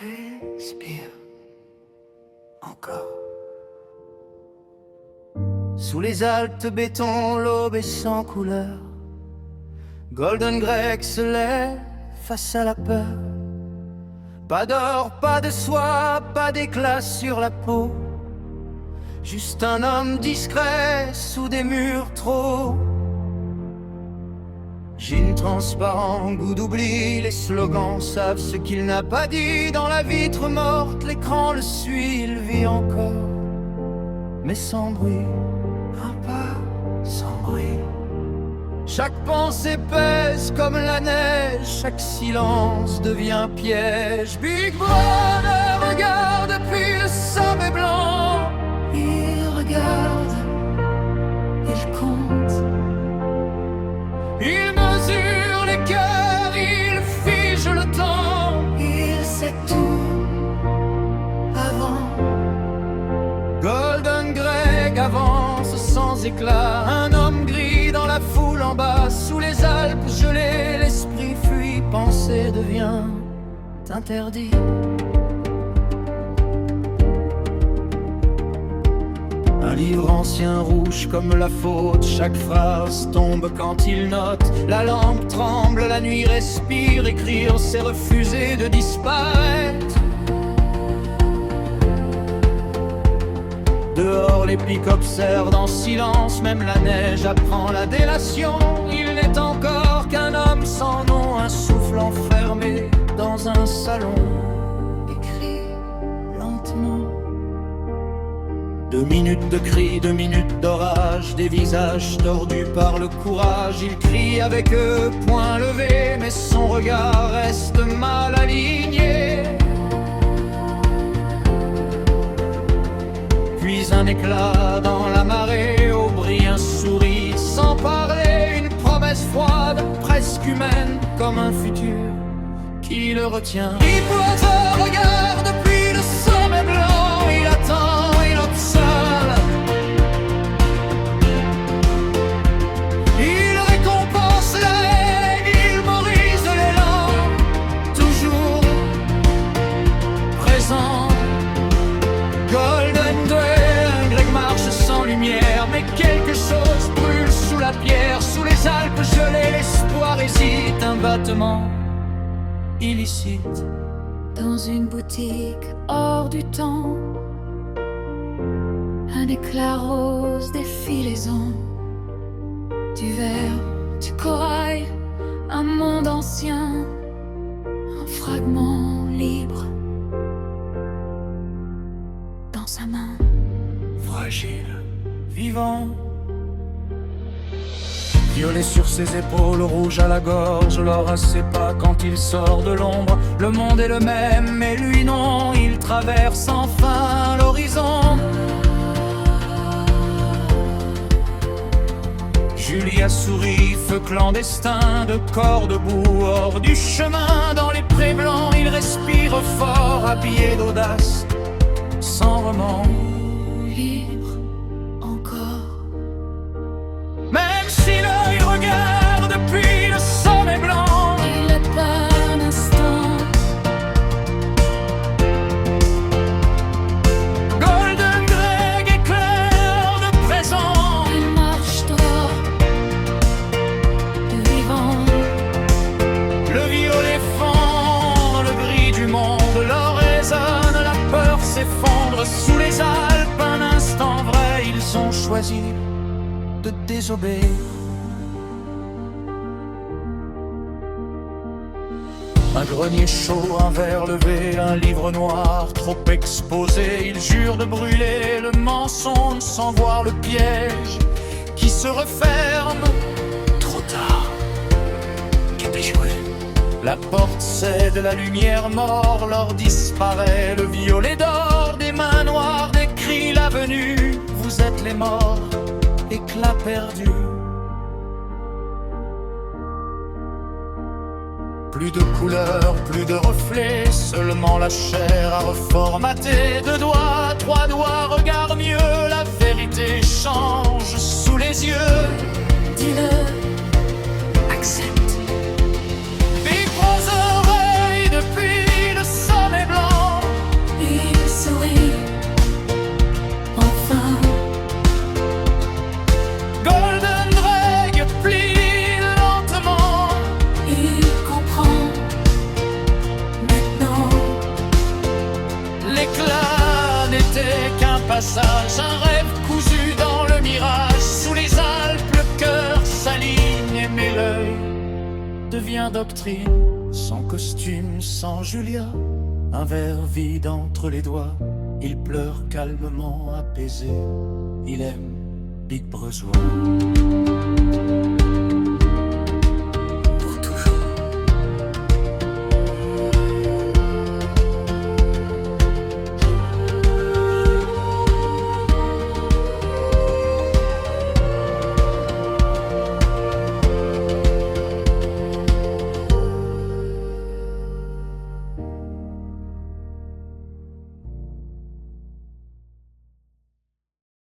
Respire. Encore. Sous les Alpes béton, l'aube est sans couleur. Golden Greg se lève face à la peur. Pas d'or, pas de soie, pas d'éclat sur la peau. Juste un homme discret sous des murs trop. Jean transparent, goût d'oubli, les slogans savent ce qu'il n'a pas dit. Dans la vitre morte, l'écran le suit, il vit encore, mais sans bruit, un pas sans bruit. Chaque pensée pèse comme la neige, chaque silence devient piège. Big Brother regarde depuis le sommet blanc. Il regarde, il compte. Il mesure les cœurs, il fige le temps. Il sait tout avant. Golden Greg avance sans éclat. Un homme gris dans la foule en bas. Sous les Alpes gelées, l'esprit fuit. Penser devient interdit. Un livre ancien rouge comme la faute. Chaque phrase tombe quand il note. La lampe tremble, la nuit respire. Écrire c'est refuser de disparaître. Dehors les pics observent en silence. Même la neige apprend la délation. Il n'est encore qu'un homme sans nom. Un souffle enfermé dans un salon. Écrit lentement. 2 minutes de cris, 2 minutes d'orage. Des visages tordus par le courage. Il crie avec eux, poing levé. Mais son regard reste mal aligné. Puis un éclat dans la marée. Au bris un sourire sans parler. Une promesse froide, presque humaine. Comme un futur qui le retient. Il regarde depuis le sommet blanc. Il attend, il observe. Il récompense la haine, il maurise l'élan. Toujours présent. Golden Greg marche sans lumière. Mais quelque chose brûle sous la pierre. Sous les Alpes gelées, l'espoir hésite. Un battement illicite. Dans une boutique hors du temps, un éclat rose défilaison. Du verre, du corail, un monde ancien, un fragment libre dans sa main. Fragile, vivant. Violet sur ses épaules, rouge à la gorge. L'aura sait pas quand il sort de l'ombre. Le monde est le même, mais lui non. Il traverse enfin l'horizon. Julia sourit, feu clandestin. De corps debout, hors du chemin. Dans les prés blancs, il respire fort. Habillé d'audace, sans remords. Libre encore. Même si l'œil regarde depuis le sommet blanc. Il est pas un instant. Golden Greg éclaire de présent. Il marche droit, de vivant. Le violet fond dans le gris du monde. L'or résonne, la peur s'effondre. Sous les Alpes, un instant vrai. Ils ont choisi de désobéir. Un grenier chaud, un verre levé, un livre noir trop exposé. Il jure de brûler le mensonge sans voir le piège qui se referme. Trop tard, qu'est échoué. La porte cède, la lumière mord, l'or disparaît, le violet d'or. Des mains noires, des cris, la venue. Vous êtes les morts, éclat perdu. Plus de couleurs, plus de reflets, seulement la chair à reformater. 2 doigts, 3 doigts, regarde mieux, la vérité change sous les yeux. Dis-le, accepte. Big Brother veille depuis le sommet blanc. devient doctrine. Sans costume, sans Julia, un verre vide entre les doigts. Il pleure calmement apaisé, il aime Big Brother.